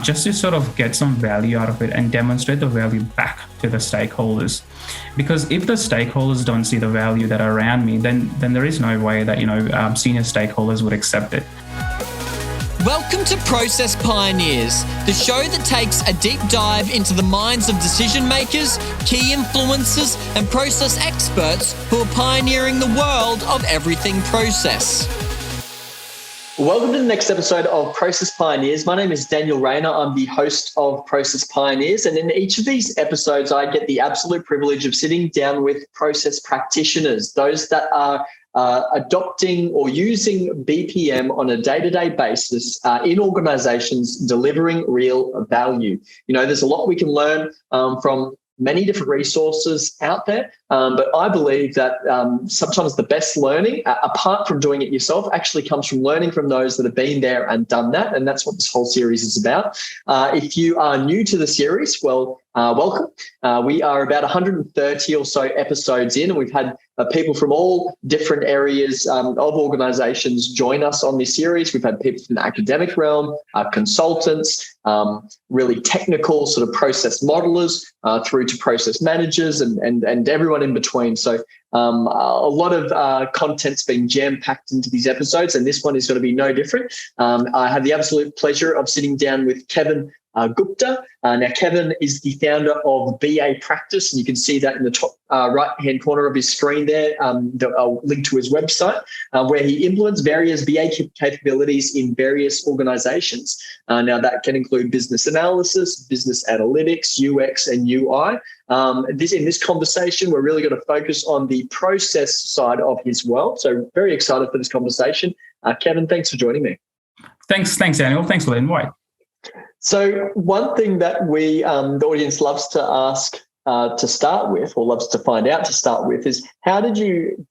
just to sort of get some value out of it and demonstrate the value back to the stakeholders. Because if the stakeholders don't see the value that are around me, then there is no way that senior stakeholders would accept it. Welcome to Process Pioneers, the show that takes a deep dive into the minds of decision makers, key influencers, and process experts who are pioneering the world of everything process. Welcome to the next episode of Process Pioneers. My name is Daniel Rayner. I'm the host of Process Pioneers. And in each of these episodes, I get the absolute privilege of sitting down with process practitioners, those that are adopting or using BPM on a day-to-day basis in organizations, delivering real value. There's a lot we can learn from many different resources out there, but I believe that sometimes the best learning, apart from doing it yourself, actually comes from learning from those that have been there and done that, and that's what this whole series is about. If you are new to the series, well, welcome. We are about 130 or so episodes in, and we've had people from all different areas of organizations join us on this series. We've had people from the academic realm, consultants, really technical sort of process modelers, through to process managers and everyone in between. So a lot of content's been jam-packed into these episodes, and this one is going to be no different. I have the absolute pleasure of sitting down with Kevin Gupta. Now, Kevin is the founder of BA Practice, and you can see that in the top right-hand corner of his screen there, I'll link to his website, where he implements various BA capabilities in various organizations. Now, that can include business analysis, business analytics, UX, and UI. In this conversation, we're really going to focus on the process side of his world. So very excited for this conversation. Kevin, thanks for joining me. Thanks, Daniel. Thanks for the invite. So one thing that the audience loves to ask to start with, or loves to find out to start with, is how did you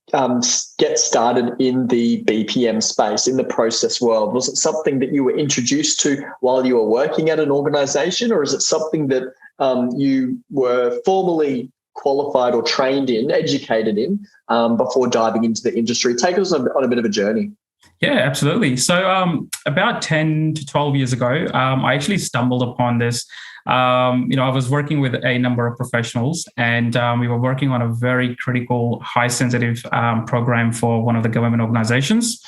get started in the BPM space, in the process world? Was it something that you were introduced to while you were working at an organization, or is it something that you were formally qualified or trained in, educated in, before diving into the industry? Take us on a bit of a journey. Yeah, absolutely. So about 10 to 12 years ago, I actually stumbled upon this. I was working with a number of professionals, and we were working on a very critical, high-sensitive program for one of the government organizations,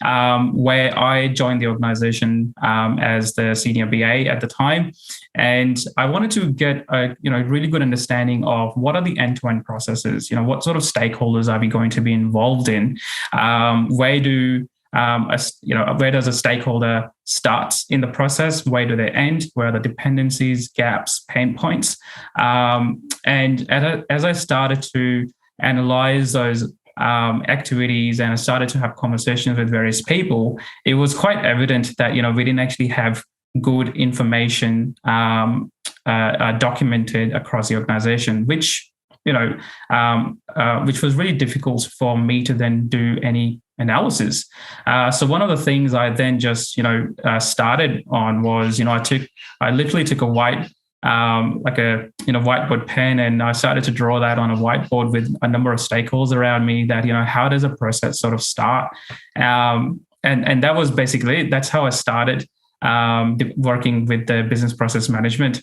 where I joined the organization as the senior BA at the time. And I wanted to get a really good understanding of what are the end-to-end processes. What sort of stakeholders are we going to be involved in? Where does a stakeholder start in the process? Where do they end? Where are the dependencies, gaps, pain points? And as I started to analyze those activities and I started to have conversations with various people, it was quite evident that we didn't actually have good information documented across the organization, which was really difficult for me to then do any analysis. So one of the things I then just started on was I literally took a whiteboard pen, and I started to draw that on a whiteboard with a number of stakeholders around me. That how does a process sort of start, and that was basically that's how I started working with the business process management.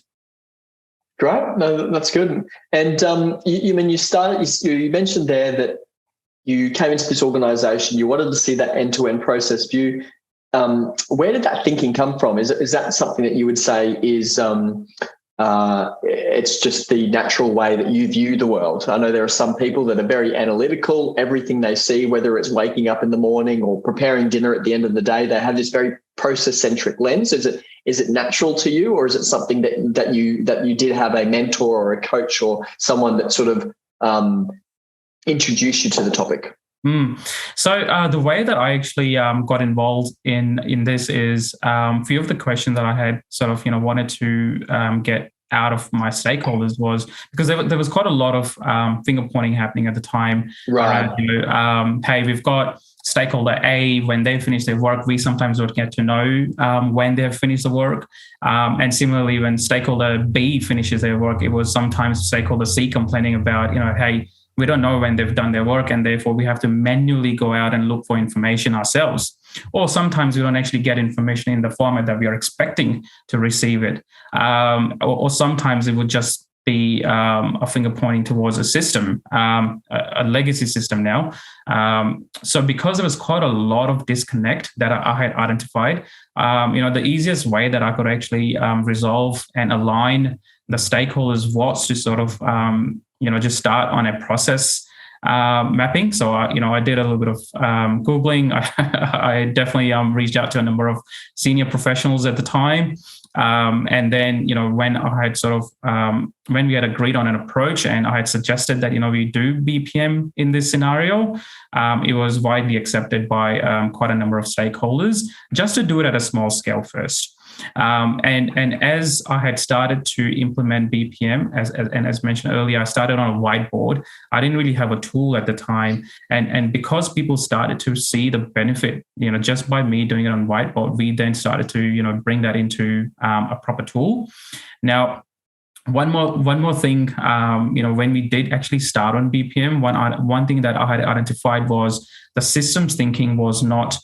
Great, no, that's good. And you mentioned there that you came into this organization, you wanted to see that end-to-end process view. Where did that thinking come from? Is that something that you would say is it's just the natural way that you view the world? I know there are some people that are very analytical. Everything they see, whether it's waking up in the morning or preparing dinner at the end of the day, they have this very process-centric lens. Is it natural to you, or is it something that you did have a mentor or a coach or someone that sort of introduce you to the topic? So the way that I actually got involved in this is a few of the questions that I had sort of wanted to get out of my stakeholders was because there was quite a lot of finger pointing happening at the time. Right. Hey, we've got stakeholder A, when they finish their work, we sometimes don't get to know when they've finished the work. And similarly, when stakeholder B finishes their work, it was sometimes stakeholder C complaining about, hey, we don't know when they've done their work, and therefore we have to manually go out and look for information ourselves. Or sometimes we don't actually get information in the format that we are expecting to receive it. Or sometimes it would just be a finger pointing towards a system, a legacy system now. So because there was quite a lot of disconnect that I had identified, the easiest way that I could actually resolve and align the stakeholders was to sort of, just start on a process mapping. So, I did a little bit of Googling. I definitely reached out to a number of senior professionals at the time. And then, when I had when we had agreed on an approach and I had suggested that, we do BPM in this scenario, it was widely accepted by quite a number of stakeholders just to do it at a small scale first. And as I had started to implement BPM, as mentioned earlier, I started on a whiteboard. I didn't really have a tool at the time. And because people started to see the benefit, just by me doing it on whiteboard, we then started to, bring that into a proper tool. Now, one more thing, when we did actually start on BPM, one thing that I had identified was the systems thinking was not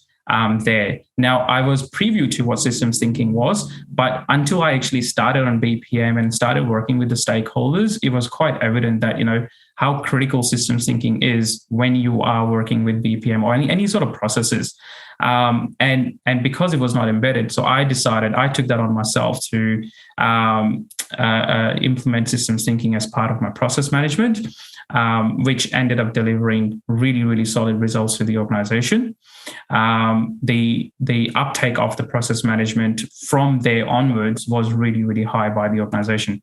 there. Now, I was preview to what systems thinking was, but until I actually started on BPM and started working with the stakeholders, it was quite evident that, how critical systems thinking is when you are working with BPM or any sort of processes. And because it was not embedded, so I decided, I took that on myself to implement systems thinking as part of my process management, which ended up delivering really, really solid results to the organization. The uptake of the process management from there onwards was really, really high by the organization.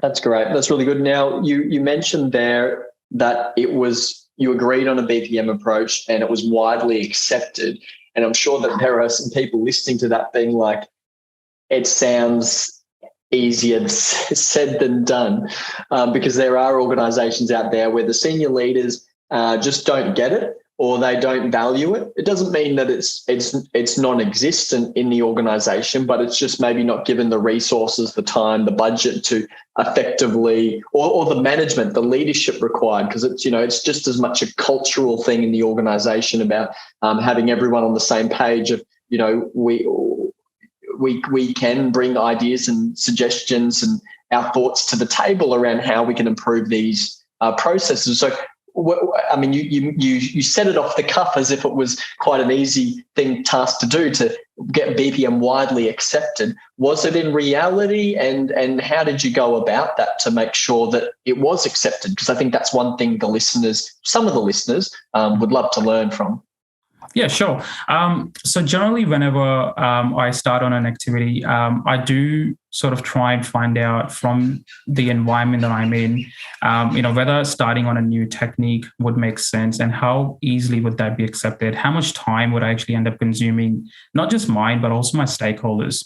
That's great. That's really good. Now, you mentioned there that you agreed on a BPM approach and it was widely accepted. And I'm sure that there are some people listening to that being like, it sounds easier said than done, because there are organizations out there where the senior leaders just don't get it or they don't value it. It doesn't mean that it's non-existent in the organization, but it's just maybe not given the resources, the time, the budget to effectively, or the management, the leadership required, because it's just as much a cultural thing in the organization about having everyone on the same page of, we can bring ideas and suggestions and our thoughts to the table around how we can improve these processes. So, I mean, you set it off the cuff as if it was quite an easy task to do to get BPM widely accepted. Was it in reality, and how did you go about that to make sure that it was accepted? Because I think that's one thing some of the listeners would love to learn from. Yeah, sure. So generally, whenever I start on an activity, I do sort of try and find out from the environment that I'm in, whether starting on a new technique would make sense and how easily would that be accepted? How much time would I actually end up consuming, not just mine, but also my stakeholders?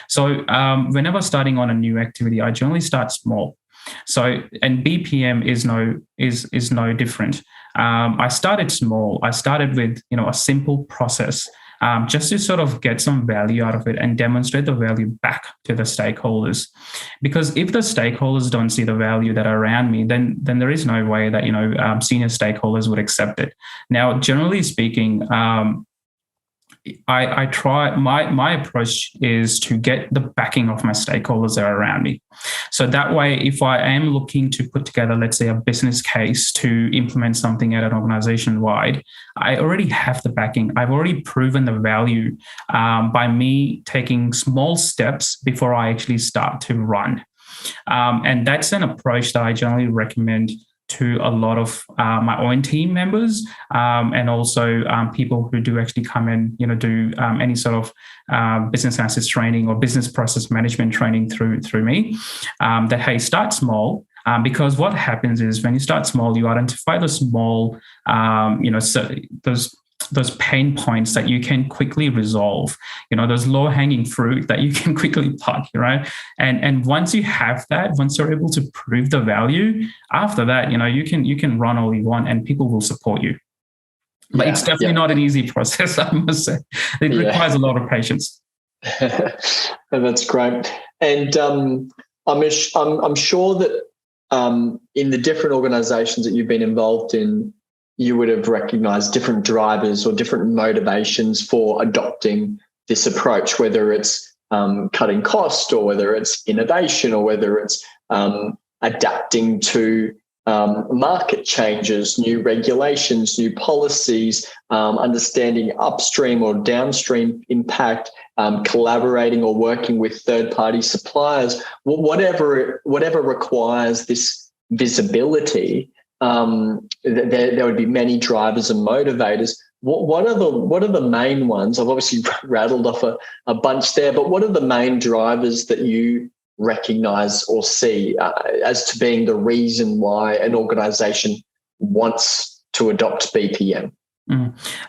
So whenever starting on a new activity, I generally start small. So, and BPM is no different. I started small. I started with, a simple process, just to sort of get some value out of it and demonstrate the value back to the stakeholders. Because if the stakeholders don't see the value that are around me, then there is no way that, senior stakeholders would accept it. Now, generally speaking, I try, my approach is to get the backing of my stakeholders that are around me. So that way, if I am looking to put together, let's say, a business case to implement something at an organization wide, I already have the backing. I've already proven the value by me taking small steps before I actually start to run. And that's an approach that I generally recommend to a lot of my own team members, and also people who do actually come and do any sort of business analysis training or business process management training through me. That hey, start small. Because what happens is when you start small, you identify the small, so those pain points that you can quickly resolve, those low-hanging fruit that you can quickly pluck, right? And once you have that, once you're able to prove the value, after that, you can run all you want and people will support you. But it's definitely not an easy process, I must say. It requires a lot of patience. And that's great. And I'm sure that in the different organizations that you've been involved in, you would have recognized different drivers or different motivations for adopting this approach, whether it's cutting cost or whether it's innovation or whether it's adapting to market changes, new regulations, new policies, understanding upstream or downstream impact, collaborating or working with third-party suppliers, whatever requires this visibility. There would be many drivers and motivators. What are the main ones? I've obviously rattled off a bunch there, but what are the main drivers that you recognize or see as to being the reason why an organization wants to adopt BPM?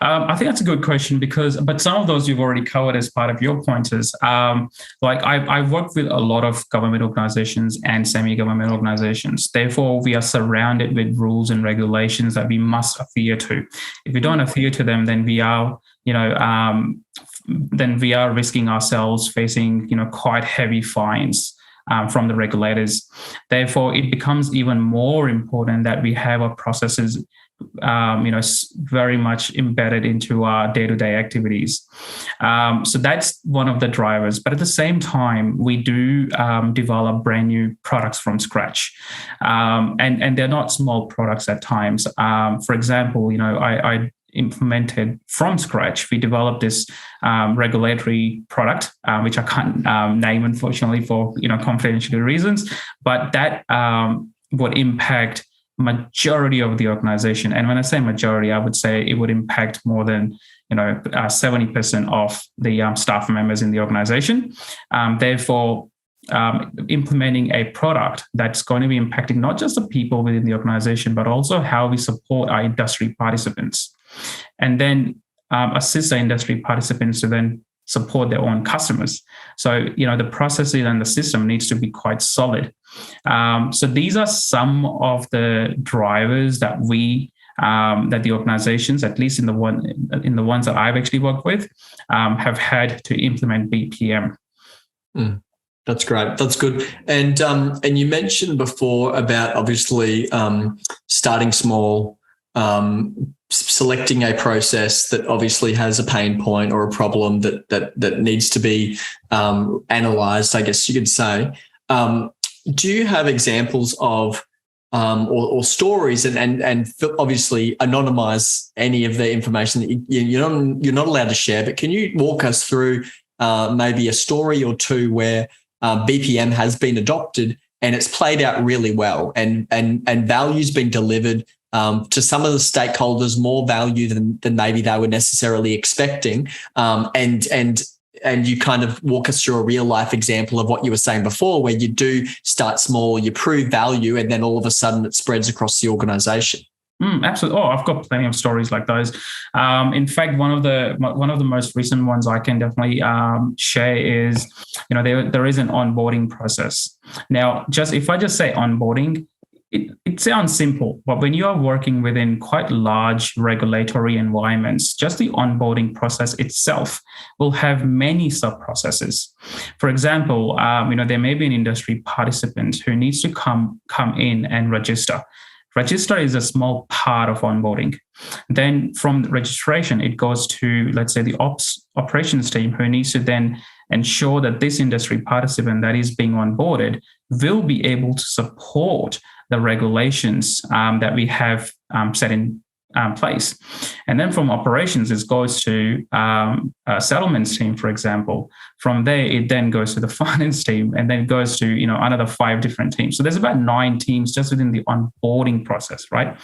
I think that's a good question but some of those you've already covered as part of your pointers. Like I've worked with a lot of government organizations and semi-government organizations. Therefore, we are surrounded with rules and regulations that we must adhere to. If we don't adhere to them, then we are, risking ourselves facing, quite heavy fines from the regulators. Therefore, it becomes even more important that we have our processes very much embedded into our day-to-day activities. So that's one of the drivers. But at the same time, we do develop brand new products from scratch. And they're not small products at times. For example, I implemented from scratch. We developed this regulatory product, which I can't name, unfortunately, for confidentiality reasons. But that would impact majority of the organization. And when I say majority, I would say it would impact more than 70% of the staff members in the organization. Therefore, implementing a product that's going to be impacting not just the people within the organization, but also how we support our industry participants, and then assist the industry participants to then support their own customers. So, the processes and the system needs to be quite solid. So these are some of the drivers that that the organizations, at least in the ones that I've actually worked with, have had to implement BPM. That's great. That's good. And you mentioned before about obviously starting small, selecting a process that obviously has a pain point or a problem that needs to be analyzed, I guess you could say. Do you have examples of or stories and obviously anonymize any of the information that you're not allowed to share, but can you walk us through maybe a story or two where BPM has been adopted and it's played out really well and value's been delivered to some of the stakeholders, more value than maybe they were necessarily expecting, and you kind of walk us through a real life example of what you were saying before, where you do start small, you prove value, and then all of a sudden it spreads across the organization. Absolutely. Oh, I've got plenty of stories like those. In fact, one of the most recent ones I can definitely share is, there is an onboarding process. Now, if I just say onboarding, it sounds simple, but when you are working within quite large regulatory environments, just the onboarding process itself will have many sub-processes. For example, there may be an industry participant who needs to come in and register. Register is a small part of onboarding. Then from the registration, it goes to, let's say, the operations team, who needs to then ensure that this industry participant that is being onboarded will be able to support the regulations that we have set in place. And then from operations, it goes to a settlements team, for example. From there, it then goes to the finance team, and then it goes to another 5 different teams. So there's about 9 teams just within the onboarding process, right?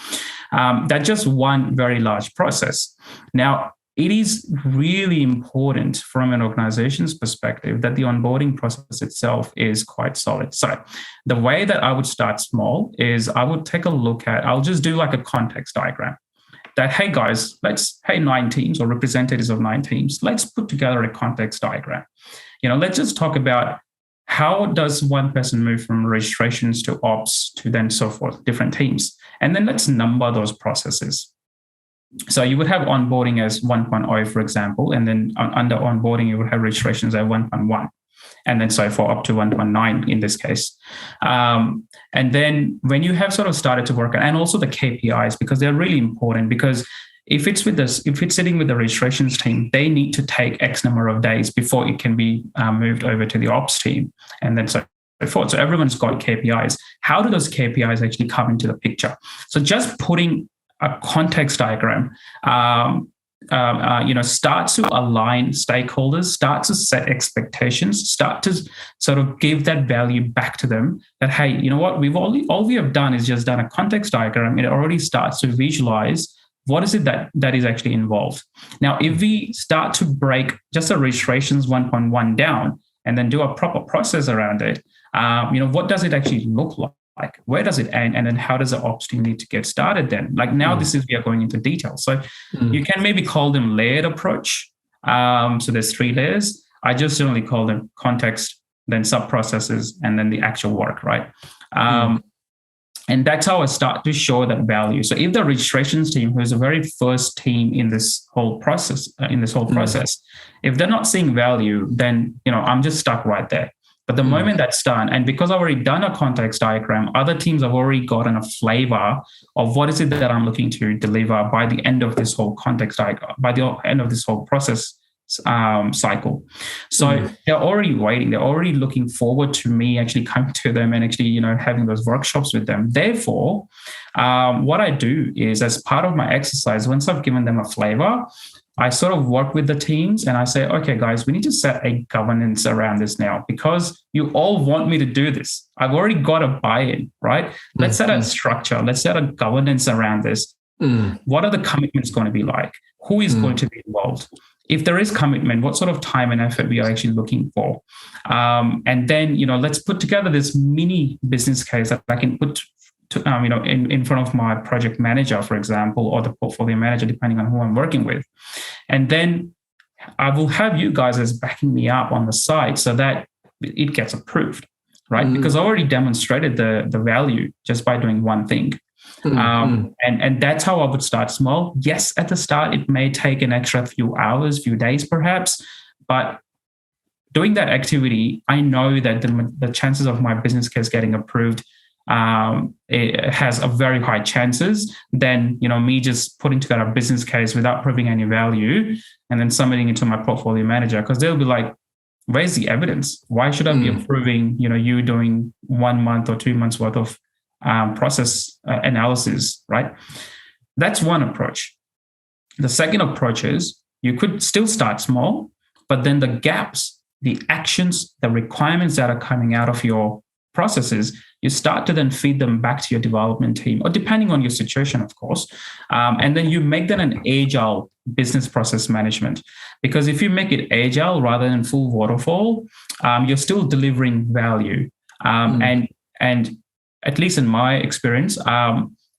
That's just one very large process. Now, it is really important from an organization's perspective that the onboarding process itself is quite solid. So the way that I would start small is I would take a look at, I'll just do like a context diagram that, hey guys, 9 teams or representatives of 9 teams, let's put together a context diagram. Let's just talk about how does one person move from registrations to ops to then so forth, different teams. And then let's number those processes. So you would have onboarding as 1.0, for example, and then under onboarding, you would have registrations at 1.1. and then so for up to 1.9 in this case. And then when you have sort of started to work on, and also the KPIs, because they're really important, because if it's sitting with the registrations team, they need to take X number of days before it can be moved over to the ops team, and then so forth. So everyone's got KPIs. How do those KPIs actually come into the picture? So just putting a context diagram, starts to align stakeholders, starts to set expectations, start to sort of give that value back to them. That, hey, you know what? All we have done is just done a context diagram. It already starts to visualize what is it that is actually involved. Now, if we start to break just the registrations 1.1 down and then do a proper process around it, what does it actually look like? Where does it end? And then how does the ops team need to get started then? Like now we are going into detail. So you can maybe call them layered approach. So there's 3 layers. I just generally call them context, then sub-processes, and then the actual work, right? And that's how I start to show that value. So if the registrations team, who is the very first team in this whole process, if they're not seeing value, then I'm just stuck right there. But the moment that's done, and because I've already done a context diagram, other teams have already gotten a flavor of what is it that I'm looking to deliver by the end of this whole context diagram, by the end of this whole process cycle. So they're already waiting. They're already looking forward to me actually coming to them and actually, having those workshops with them. Therefore, what I do is, as part of my exercise, once I've given them a flavor, I sort of work with the teams and I say, okay, guys, we need to set a governance around this now because you all want me to do this. I've already got a buy-in, right? Let's set a structure. Let's set a governance around this. What are the commitments going to be like? Who is going to be involved? If there is commitment, what sort of time and effort we are actually looking for? And then, let's put together this mini business case that I can put in front of my project manager, for example, or the portfolio manager, depending on who I'm working with. And then I will have you guys as backing me up on the side so that it gets approved, right? Because I already demonstrated the value just by doing one thing. And that's how I would start small. Yes, at the start, it may take an extra few hours, few days perhaps, but doing that activity, I know that the chances of my business case getting approved, it has a very high chances than me just putting together a business case without proving any value and then submitting it to my portfolio manager, because they'll be like, where's the evidence? Why should I be approving you doing 1 month or 2 months worth of process analysis, right? That's one approach. The second approach is you could still start small, but then the gaps, the actions, the requirements that are coming out of your processes, you start to then feed them back to your development team, or depending on your situation, of course. And then you make that an agile business process management. Because if you make it agile rather than full waterfall, you're still delivering value. And at least in my experience,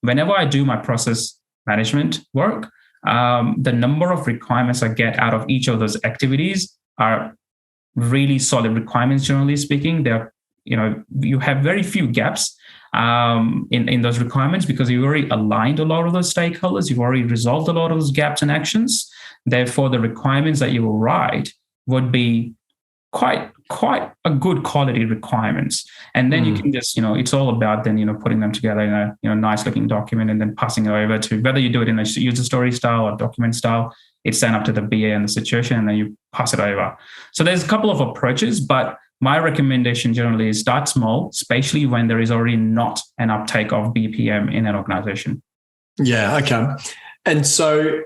whenever I do my process management work, the number of requirements I get out of each of those activities are really solid requirements, generally speaking. They're you have very few gaps in those requirements because you've already aligned a lot of those stakeholders. You've already resolved a lot of those gaps and actions. Therefore, the requirements that you will write would be quite a good quality requirements. And then you can just, it's all about then, putting them together in a nice looking document and then passing it over to, whether you do it in a user story style or document style, it's sent up to the BA and the situation, and then you pass it over. So there's a couple of approaches, but my recommendation generally is start small, especially when there is already not an uptake of BPM in an organization. Yeah, okay. And so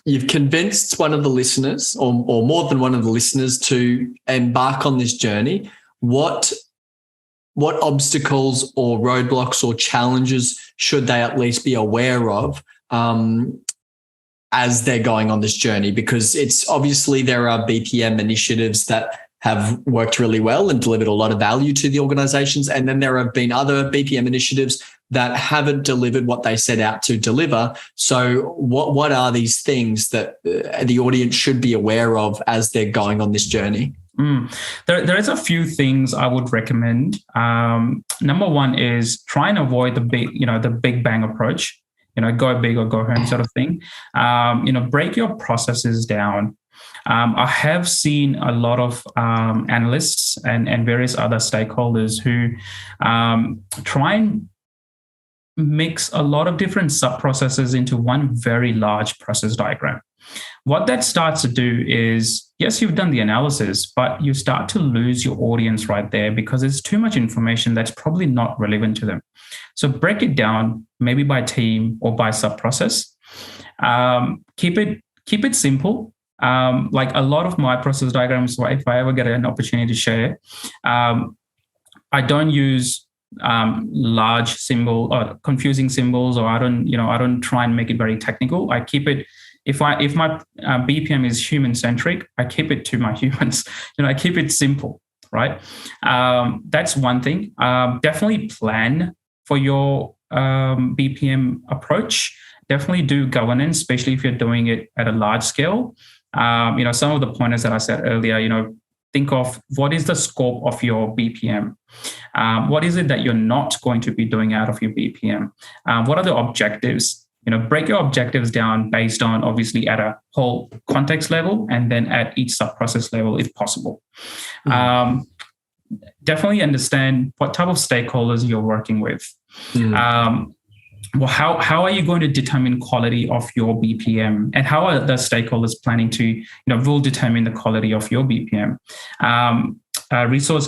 you've convinced one of the listeners or more than one of the listeners to embark on this journey. What obstacles or roadblocks or challenges should they at least be aware of as they're going on this journey? Because it's obviously there are BPM initiatives that have worked really well and delivered a lot of value to the organizations. And then there have been other BPM initiatives that haven't delivered what they set out to deliver. So what are these things that the audience should be aware of as they're going on this journey? There is a few things I would recommend. Number one is try and avoid the big bang approach. Go big or go home sort of thing. Break your processes down. I have seen a lot of analysts and various other stakeholders who try and mix a lot of different sub-processes into one very large process diagram. What that starts to do is, yes, you've done the analysis, but you start to lose your audience right there because there's too much information that's probably not relevant to them. So break it down, maybe by team or by sub-process. Keep it simple. Like a lot of my process diagrams, if I ever get an opportunity to share, I don't use large symbol or confusing symbols, or I don't try and make it very technical. I keep it, if my BPM is human centric, I keep it to my humans. I keep it simple, right? That's one thing. Definitely plan for your BPM approach. Definitely do governance, especially if you're doing it at a large scale. Some of the pointers that I said earlier, think of what is the scope of your BPM? What is it that you're not going to be doing out of your BPM? What are the objectives? Break your objectives down based on, obviously, at a whole context level and then at each sub-process level if possible. Definitely understand what type of stakeholders you're working with. How are you going to determine quality of your BPM, and how are the stakeholders planning to, will determine the quality of your BPM? Resource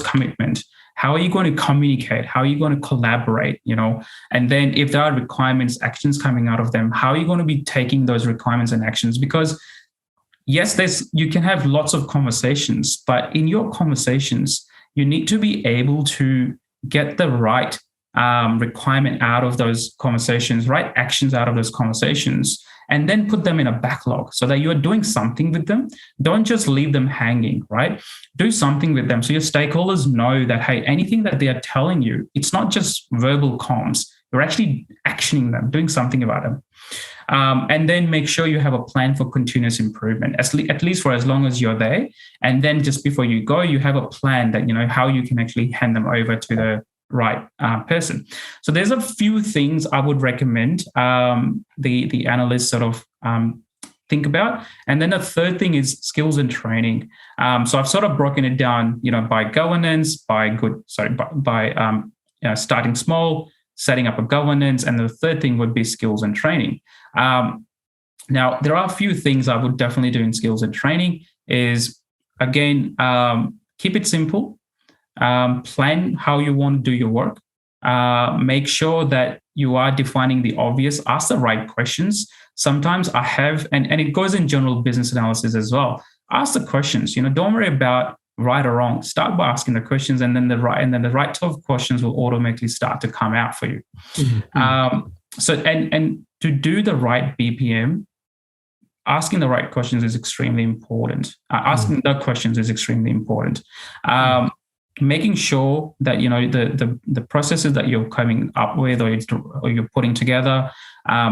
commitment. How are you going to communicate? How are you going to collaborate? And then if there are requirements, actions coming out of them, how are you going to be taking those requirements and actions? Because yes, you can have lots of conversations, but in your conversations, you need to be able to get the right requirement out of those conversations, right actions out of those conversations, and then put them in a backlog so that you're doing something with them. Don't just leave them hanging, right? Do something with them so your stakeholders know that, hey, anything that they are telling you, it's not just verbal comms. You're actually actioning them, doing something about them. And then make sure you have a plan for continuous improvement, at least for as long as you're there. And then just before you go, you have a plan that, how you can actually hand them over to the right person. So there's a few things I would recommend the analysts sort of think about. And then the third thing is skills and training. So I've sort of broken it down, by governance, by starting small, setting up a governance, and the third thing would be skills and training. Now, there are a few things I would definitely do in skills and training is, again, keep it simple. Plan how you want to do your work. Make sure that you are defining the obvious. Ask the right questions. Sometimes I have, and it goes in general business analysis as well. Ask the questions. Don't worry about right or wrong. Start by asking the questions, and then the right type of questions will automatically start to come out for you. So to do the right BPM, asking the right questions is extremely important. Asking the questions is extremely important. Making sure that the processes that you're coming up with or you're putting together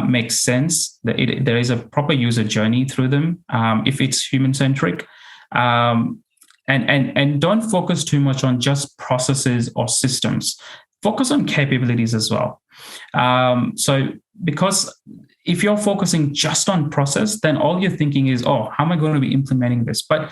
makes sense, that there is a proper user journey through them, if it's human centric, and don't focus too much on just processes or systems. Focus on capabilities as well. So because if you're focusing just on process, then all you're thinking is, how am I going to be implementing this? But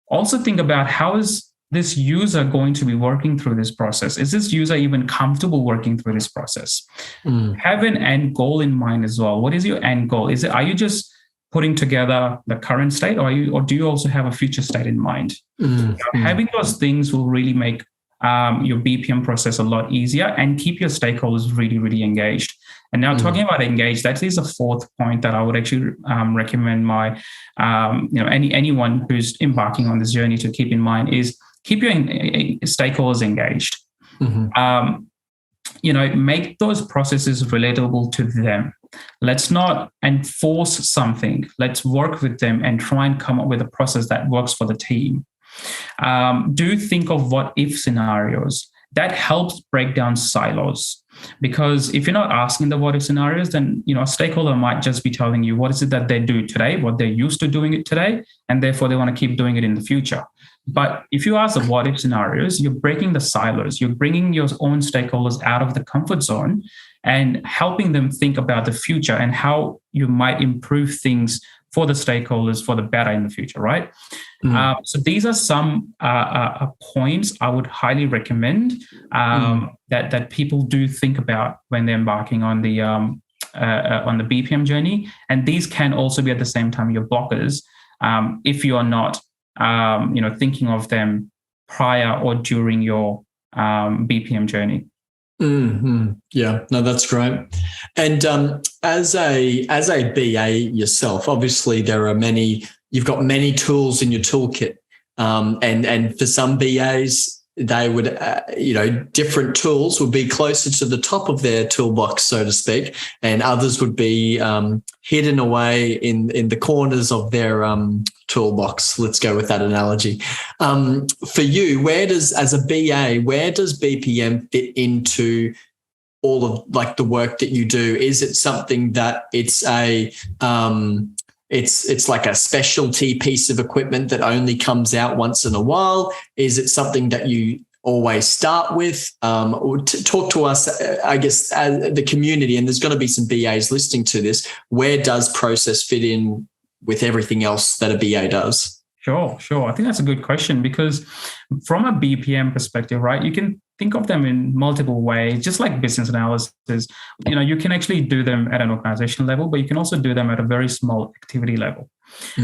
also think about, how is this user going to be working through this process? Is this user even comfortable working through this process? Have an end goal in mind as well. What is your end goal? Are you just putting together the current state, or do you also have a future state in mind? Having those things will really make your BPM process a lot easier and keep your stakeholders really, really engaged. And now talking about engaged, that is a fourth point that I would actually recommend my anyone who's embarking on this journey to keep in mind is keep your stakeholders engaged. Make those processes relatable to them. Let's not enforce something. Let's work with them and try and come up with a process that works for the team. Do think of what if scenarios. That helps break down silos. Because if you're not asking the what if scenarios, then a stakeholder might just be telling you what is it that they do today, what they're used to doing it today, and therefore they want to keep doing it in the future. But if you ask the what if scenarios, you're breaking the silos. You're bringing your own stakeholders out of the comfort zone and helping them think about the future and how you might improve things for the stakeholders for the better in the future, right? So these are some points I would highly recommend that people do think about when they're embarking on the BPM journey. And these can also be at the same time your blockers if you are not thinking of them prior or during your BPM journey. Yeah, no, that's great. And as a BA yourself, obviously you've got many tools in your toolkit, and for some BAs, they would, different tools would be closer to the top of their toolbox, so to speak, and others would be hidden away in the corners of their toolbox. Let's go with that analogy. For you, as a BA, where does BPM fit into all of like the work that you do? Is it something that it's it's like a specialty piece of equipment that only comes out once in a while? Is it something that you always start with? Talk to us, I guess, as the community, and there's going to be some BAs listening to this. Where does process fit in with everything else that a BA does? Sure. I think that's a good question, because from a BPM perspective, right, you can think of them in multiple ways, just like business analysis. You can actually do them at an organization level, but you can also do them at a very small activity level.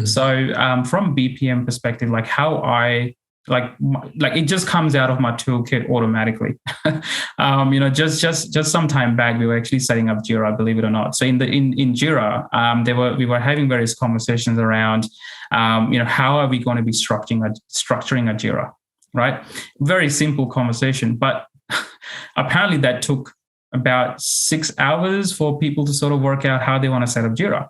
So from BPM perspective, like how I like it just comes out of my toolkit automatically. Just some time back, we were actually setting up Jira, believe it or not. So in Jira, we were having various conversations around, how are we going to be structuring a Jira, right? Very simple conversation, but apparently that took about 6 hours for people to sort of work out how they want to set up Jira.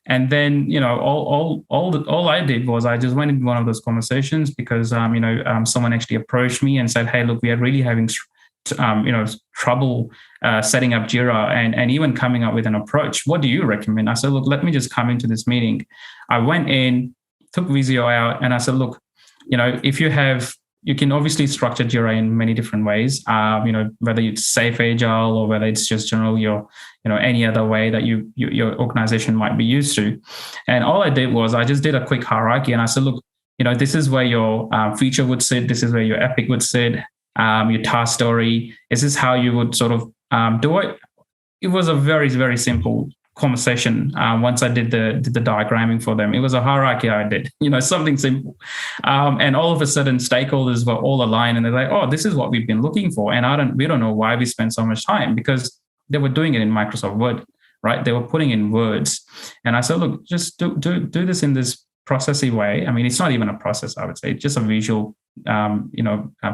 And then, all I did was I just went into one of those conversations because, someone actually approached me and said, hey, look, we are really having, trouble setting up Jira and even coming up with an approach. What do you recommend? I said, look, let me just come into this meeting. I went in, took Visio out, and I said, look, you can obviously structure Jira in many different ways, whether it's safe agile or whether it's just general any other way that your organization might be used to. And all I did was I just did a quick hierarchy, and I said, look, this is where your feature would sit. This is where your epic would sit. Your task story. This is how you would sort of do it. It was a very, very simple conversation. Once I did the diagramming for them, it was a hierarchy I did, something simple. And all of a sudden stakeholders were all aligned and they're like, oh, this is what we've been looking for. And we don't know why we spent so much time, because they were doing it in Microsoft Word, right? They were putting in words. And I said, look, just do this in this processy way. I mean, it's not even a process, I would say, just a visual,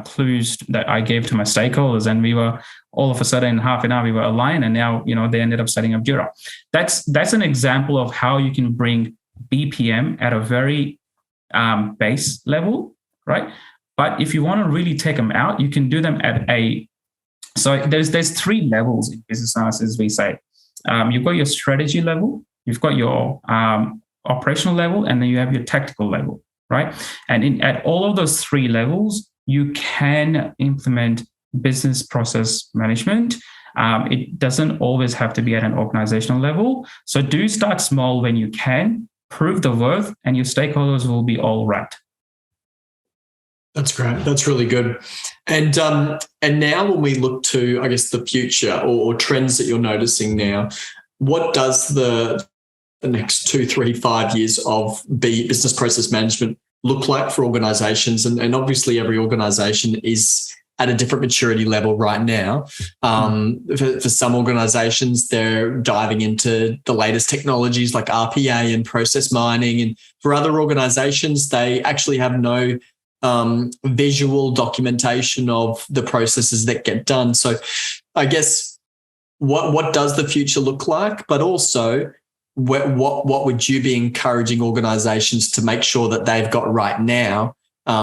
clues that I gave to my stakeholders. And we were all of a sudden in half an hour, we were aligned, and now, they ended up setting up Jira. That's an example of how you can bring BPM at a very base level, right? But if you want to really take them out, you can do them at so there's 3 levels in business analysis, we say. You've got your strategy level, you've got your operational level, and then you have your tactical level, right? And at all of those 3 levels, you can implement business process management. It doesn't always have to be at an organizational level. So do start small when you can, prove the worth, and your stakeholders will be all right. That's great. That's really good. And now when we look to, I guess, the future or trends that you're noticing now, what does the next 2, 3, 5 years of business process management look like for organizations? And obviously every organization is at a different maturity level right now. For some organizations, they're diving into the latest technologies like RPA and process mining. And for other organizations, they actually have no visual documentation of the processes that get done. So I guess what does the future look like? But also, what would you be encouraging organizations to make sure that they've got right now,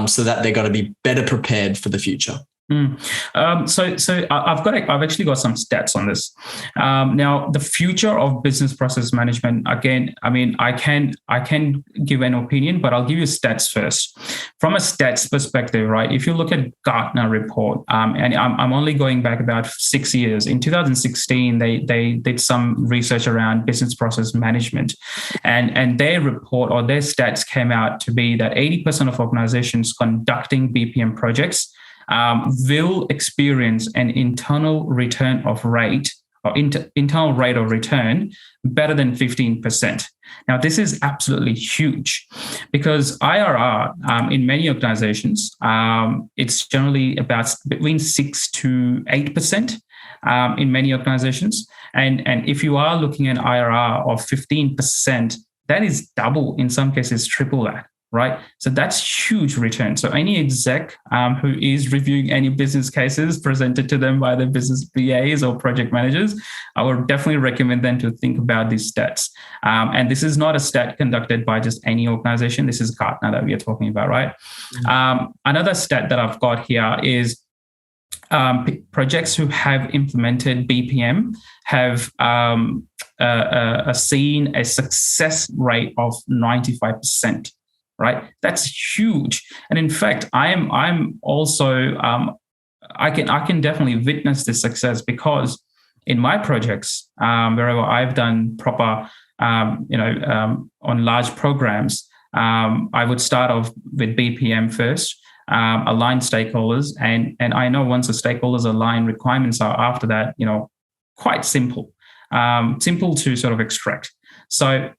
so that they're going to be better prepared for the future? I've actually got some stats on this. Now, the future of business process management. Again, I mean, I can give an opinion, but I'll give you stats first. From a stats perspective, right? If you look at Gartner report, and I'm only going back about 6 years. In 2016, they did some research around business process management, and their report or their stats came out to be that 80% of organizations conducting BPM projects will experience an internal return of rate or internal rate of return better than 15%. Now, this is absolutely huge because IRR in many organizations, it's generally about between 6 to 8% in many organizations. And if you are looking at IRR of 15%, that is double, in some cases, triple that. Right. So that's huge return. So any exec who is reviewing any business cases presented to them by the business BAs or project managers, I would definitely recommend them to think about these stats. And this is not a stat conducted by just any organization. This is Gartner that we are talking about, right? Another stat that I've got here is projects who have implemented BPM have seen a success rate of 95%. Right, that's huge, and in fact, I'm also I can definitely witness this success because in my projects, wherever I've done proper, on large programs, I would start off with BPM first, align stakeholders, and I know once the stakeholders align, requirements are after that, quite simple to sort of extract. So.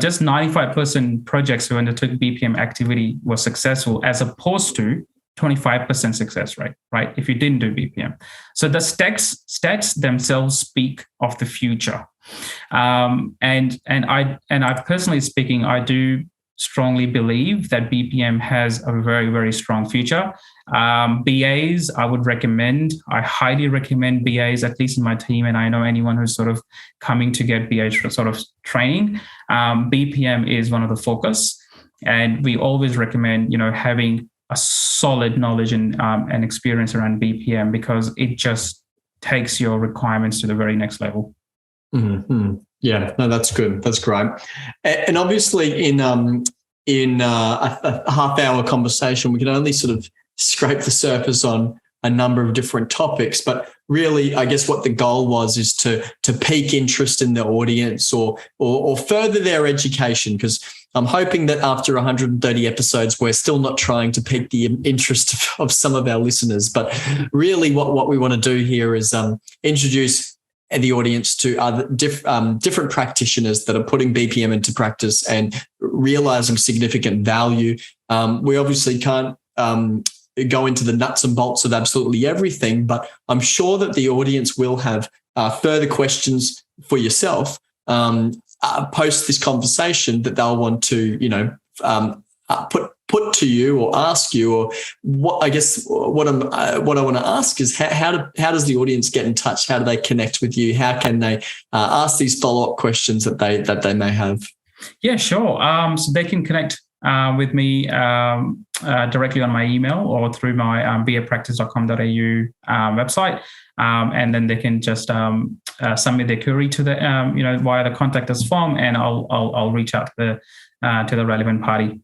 Just 95% projects who undertook BPM activity were successful as opposed to 25% success rate, right? If you didn't do BPM. So the stats themselves speak of the future. And I personally speaking, I do strongly believe that BPM has a very, very strong future. BAs, I highly recommend BAs, at least in my team, and I know anyone who's sort of coming to get BA sort of training. BPM is one of the focus, and we always recommend, having a solid knowledge and experience around BPM because it just takes your requirements to the very next level. Mm-hmm. Yeah, no, that's good. That's great. And obviously in a half-hour conversation, we can only sort of scrape the surface on a number of different topics. But really, I guess what the goal was is to pique interest in the audience or further their education, because I'm hoping that after 130 episodes, we're still not trying to pique the interest of some of our listeners. But really what we want to do here is introduce the audience to other different practitioners that are putting BPM into practice and realizing significant value. We obviously can't go into the nuts and bolts of absolutely everything, but I'm sure that the audience will have further questions for yourself post this conversation that they'll want to, put to you or ask you. Or what I want to ask is how does the audience get in touch? How do they connect with you? How can they ask these follow-up questions that they may have? Yeah, sure. So they can connect with me directly on my email or through my bapractice.com.au website, and then they can just submit their query to the via the contact us form, and I'll reach out to the relevant party.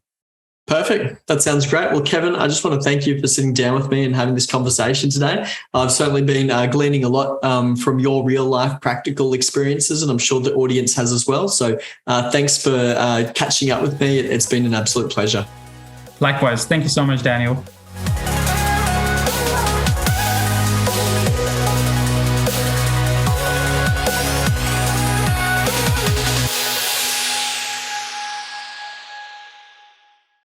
Perfect. That sounds great. Well, Kevin, I just want to thank you for sitting down with me and having this conversation today. I've certainly been gleaning a lot from your real life practical experiences, and I'm sure the audience has as well. So thanks for catching up with me. It's been an absolute pleasure. Likewise. Thank you so much, Daniel.